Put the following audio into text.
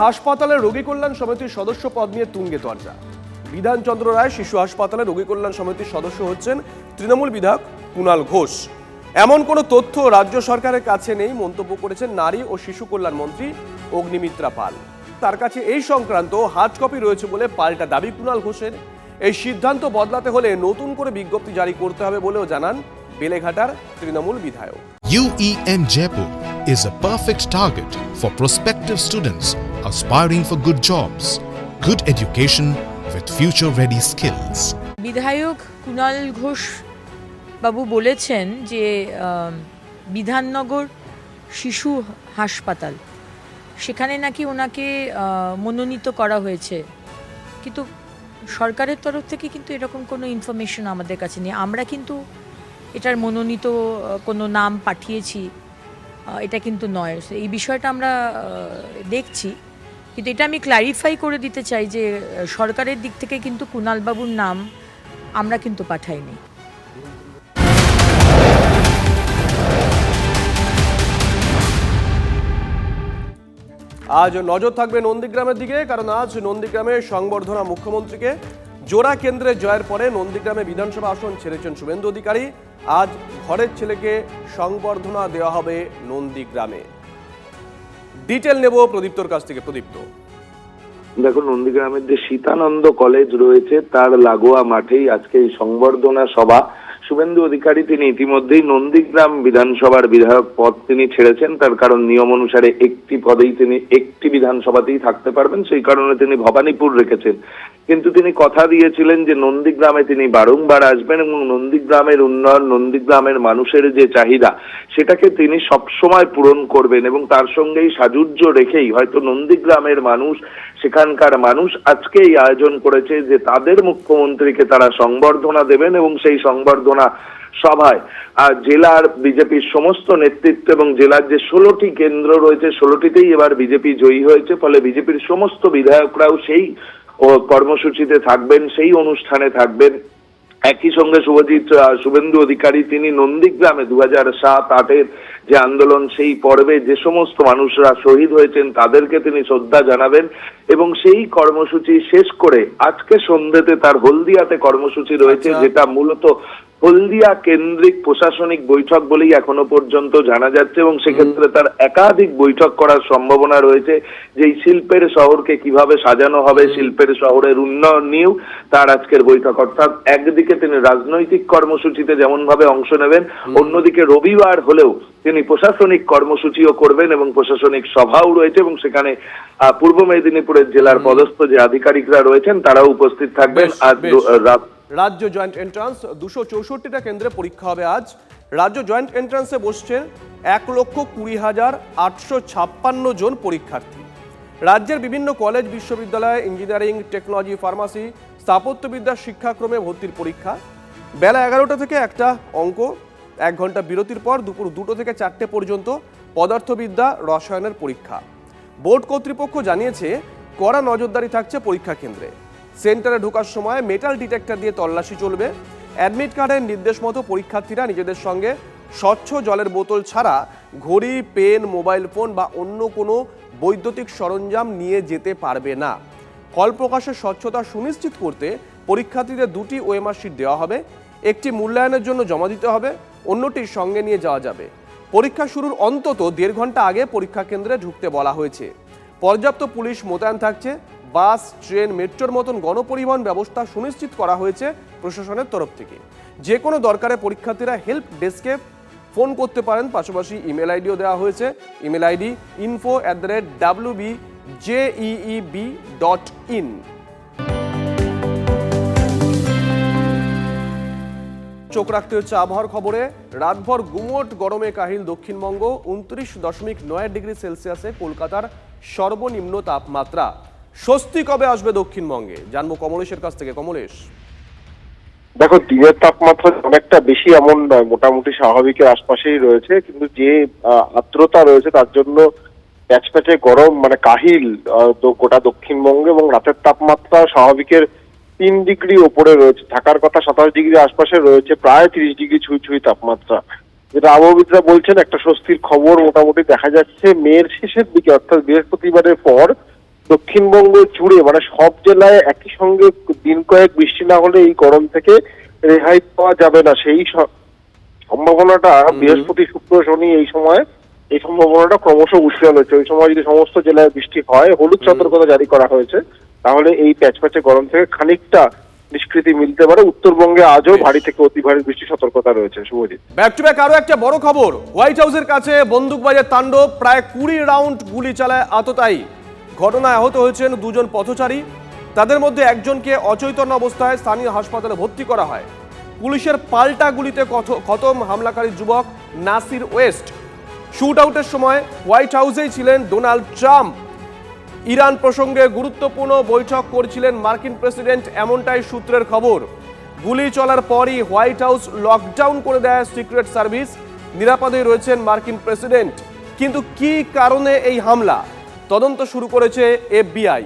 হাসপাতালে রোগী কল্যাণ সমিতির সদস্য পদ নিয়ে তুঙ্গে চর্চা। বিধানচন্দ্র রায় শিশু হাসপাতালে রোগী কল্যাণ সমিতির সদস্য হচ্ছেন তৃণমূল বিধায়ক কুণাল ঘোষ। এমন কোনো তথ্য রাজ্য সরকারের কাছে নেই মন্তব্য করেছেন নারী ও শিশু কল্যাণ মন্ত্রী অগ্নিমিত্রা পাল। তার কাছে এই সংক্রান্ত হার্ড কপি রয়েছে বলে পাল্টা দাবি কুণাল ঘোষের। এই সিদ্ধান্ত বদলাতে হলে নতুন করে বিজ্ঞপ্তি জারি করতে হবে বলেও জানান বেলেঘাটার তৃণমূল বিধায়ক। UEM Jaipur is a perfect target for prospective students aspiring for good jobs, good education with future-ready skills. বিধায়ক কুণাল ঘোষ বাবু বলেছেন যে বিধাননগর শিশু হাসপাতাল সেখানে নাকি ওনাকে মনোনীত করা হয়েছে, কিন্তু সরকারের তরফ থেকে কিন্তু এরকম কোনো ইনফরমেশন আমাদের কাছে নেই। আমরা কিন্তু এটার মনোনীত কোনো নাম পাঠিয়েছি এটা কিন্তু নয়। এই বিষয়টা আমরা দেখছি, কিন্তু এটা আমি ক্ল্যারিফাই করে দিতে চাই যে সরকারের দিক থেকে কিন্তু কুণালবাবুর নাম আমরা কিন্তু পাঠাইনি। আজ নজর থাকবে নন্দীগ্রামের দিকে, কারণ আজ নন্দীগ্রামে সংবর্ধনা মুখ্যমন্ত্রীকে। জোড়া কেন্দ্রে জয়ের পরে নন্দীগ্রামে বিধানসভা আসন ছেড়েছেন শুভেন্দু অধিকারী। আজ ঘরের ছেলেকে সংবর্ধনা দেওয়া হবে নন্দীগ্রামে। ডিটেল নেব প্রদীপ্তর কাছ থেকে। প্রদীপ্ত, দেখো, নন্দীগ্রামের যে সীতানন্দ কলেজ রয়েছে তার লাগোয়া মাঠেই আজকে এই সংবর্ধনা সভা। শুভেন্দু অধিকারী তিনি ইতিমধ্যেই নন্দীগ্রাম বিধানসভার বিধায়ক পদ তিনি ছেড়েছেন। তার কারণ নিয়ম অনুসারে একটি পদেই তিনি একটি বিধানসভাতেই থাকতে পারবেন, সেই কারণে তিনি ভবানীপুর রেখেছেন। কিন্তু তিনি কথা দিয়েছিলেন যে নন্দীগ্রামে তিনি বারংবার আসবেন এবং নন্দীগ্রামের উন্নয়ন, নন্দীগ্রামের মানুষের যে চাহিদা সেটাকে তিনি সবসময় পূরণ করবেন। এবং তার সঙ্গেই সাজুজ্য রেখেই হয়তো নন্দীগ্রামের মানুষ, সেখানকার মানুষ আজকে এই আয়োজন করেছে যে তাদের মুখ্যমন্ত্রীকে তারা সংবর্ধনা দেবেন এবং সেই সংবর্ধনা সভায় জেলার বিজেপির সমস্ত নেতৃত্ব এবং জেলার যে 16টি কেন্দ্র রয়েছে 16টিতেই এবার বিজেপি জয়ী হয়েছে, ফলে বিজেপির সমস্ত বিধায়করাও সেই কর্মসূচিতে থাকবেন, সেই অনুষ্ঠানে থাকবেন। একই সঙ্গে শুভেন্দু অধিকারী তিনি নন্দীগ্রামে 2007-08-এর যে আন্দোলন সেই পর্বে যে সমস্ত মানুষরা শহীদ হয়েছেন তাদেরকে তিনি শ্রদ্ধা জানাবেন এবং সেই কর্মসূচি শেষ করে আজকে সন্ধ্যেতে তার হলদিয়াতে কর্মসূচি রয়েছে, যেটা মূলত হলদিয়া কেন্দ্রিক প্রশাসনিক বৈঠক বলেই এখনো পর্যন্ত জানা যাচ্ছে। এবং সেক্ষেত্রে তার একাধিক বৈঠক করার সম্ভাবনা রয়েছে, যে শিল্পের শহরকে কিভাবে সাজানো হবে, শিল্পের শহরের উন্নয়ন নিয়েও তার আজকের বৈঠক। অর্থাৎ একদিকে তিনি রাজনৈতিক কর্মসূচিতে যেমন ভাবে অংশ নেবেন, অন্যদিকে রবিবার হলেও তিনি প্রশাসনিক কর্মসূচিও করবেন এবং প্রশাসনিক সভাও রয়েছে এবং সেখানে পূর্ব মেদিনীপুরের জেলার পদস্থ যে আধিকারিকরা রয়েছেন তারাও উপস্থিত থাকবেন। আজ রাজ্য জয়েন্ট এন্ট্রান্স 264টা কেন্দ্রে পরীক্ষা হবে আজ। রাজ্য জয়েন্ট এন্ট্রান্সে বসছেন 1,20,856 জন পরীক্ষার্থী। রাজ্যের বিভিন্ন কলেজ, বিশ্ববিদ্যালয়, ইঞ্জিনিয়ারিং, টেকনোলজি, ফার্মাসি, স্থাপত্যবিদ্যা শিক্ষাক্রমে ভর্তির পরীক্ষা। বেলা 11টা থেকে একটা অঙ্ক, 1 ঘন্টা বিরতির পর দুপুর 2টো থেকে 4টে পর্যন্ত পদার্থবিদ্যা, রসায়নের পরীক্ষা। বোর্ড কর্তৃপক্ষ জানিয়েছে কড়া নজরদারি থাকছে পরীক্ষা কেন্দ্রে। সেন্টারে ঢোকার সময় মেটাল ডিটেক্টর দিয়ে তল্লাশি চলবে। অ্যাডমিট কার্ডের নির্দেশ মতো পরীক্ষার্থীরা নিজেদের সঙ্গে স্বচ্ছ জলের বোতল ছাড়া ঘড়ি, পেন, মোবাইল ফোন বা অন্য কোনো বৈদ্যুতিক সরঞ্জাম নিয়ে যেতে পারবে না। ফল প্রকাশের স্বচ্ছতা সুনিশ্চিত করতে পরীক্ষার্থীদের 2টি ওএমআর শিট দেওয়া হবে। একটি মূল্যায়নের জন্য জমা দিতে হবে, অন্যটির সঙ্গে নিয়ে যাওয়া যাবে। পরীক্ষা শুরুর অন্তত 1.5 ঘন্টা আগে পরীক্ষা কেন্দ্রে ঢুকতে বলা হয়েছে। পর্যাপ্ত পুলিশ মোতায়েন থাকছে। বাস, ট্রেন, মেট্রোর মতন গণপরিবহন ব্যবস্থা সুনিশ্চিত করা হয়েছে প্রশাসনের তরফ থেকে। যে কোনো দরকারে পরীক্ষার্থীরা হেল্প ডেস্কে ফোন করতে পারেন। পাশাপাশি ইমেল আইডিও দেওয়া হয়েছে। Email ID info@wbjeeb.in। চোখ রাখতে হচ্ছে আবহাওয়ার খবরে। রাতভর গুমোট গরমে কাহিল দক্ষিণবঙ্গ। 29.9 ডিগ্রি সেলসিয়াসে কলকাতার সর্বনিম্ন তাপমাত্রা। স্বস্তি কবে আসবে দক্ষিণবঙ্গে, জানবো কমলেশের কাছ থেকে। কমলেশ, দেখো, দিনের তাপমাত্রা অনেকটা বেশি এমন নয়, মোটামুটি স্বাভাবিকের আশপাশেই রয়েছে, কিন্তু যে আর্দ্রতা রয়েছে তার জন্য প্যাচপ্যাচে গরম, মানে কাহিল গোটা দক্ষিণবঙ্গে। এবং রাতের তাপমাত্রা স্বাভাবিকের 3 ডিগ্রি ওপরে রয়েছে, থাকার কথা 27 ডিগ্রি আশপাশে রয়েছে, প্রায় 30 ডিগ্রি ছুঁই তাপমাত্রা। যেটা আবহাওয়াবিদরা বলছেন একটা স্বস্তির খবর মোটামুটি দেখা যাচ্ছে মের শেষের দিকে, অর্থাৎ বৃহস্পতিবারের পর দক্ষিণবঙ্গ জুড়ে মানে সব জেলায় একই সঙ্গে দিন কয়েক বৃষ্টি না হলে এই গরম থেকে রেহাই পাওয়া যাবে না। সেই সম্ভাবনাটা বৃহস্পতি শুক্র শনি এই সম্ভাবনাটা ক্রমশ উজ্জ্বল হচ্ছে। ওই সময় যদি সমস্ত জেলায় বৃষ্টি হয়, হলুদ সতর্কতা জারি করা হয়েছে, তাহলে এই প্যাচপ্যাচে গরম থেকে খানিকটা নিষ্কৃতি মিলতে পারে। উত্তরবঙ্গে আজও ভারী থেকে অতি ভারী বৃষ্টির সতর্কতা রয়েছে। শুভজিৎ, ব্যাক টু ব্যাক আরো একটা বড় খবর, হোয়াইট হাউসের কাছে বন্দুকবাজের তাণ্ডব, প্রায় 20 রাউন্ড গুলি চালায় আততায়ী। ঘটনায় আহত হয়েছেন 2 জন পথচারী, তাদের মধ্যে একজনকে অচৈতন্য অবস্থায় স্থানীয় হাসপাতালে ভর্তি করা হয়। পুলিশের পাল্টা গুলিতে খতম হামলাকারী যুবক নাসির ওয়েস্ট। শুট আউটের সময় হোয়াইট হাউসেই ছিলেন ডোনাল্ড ট্রাম্প। ইরান প্রসঙ্গে গুরুত্বপূর্ণ বৈঠক করছিলেন মার্কিন প্রেসিডেন্ট, এমনটাই সূত্রের খবর। গুলি চলার পরই হোয়াইট হাউস লকডাউন করে দেয় সিক্রেট সার্ভিস। নিরাপদে রয়েছেন মার্কিন প্রেসিডেন্ট। কিন্তু কী কারণে এই হামলা, তদন্ত শুরু করেছে FBI।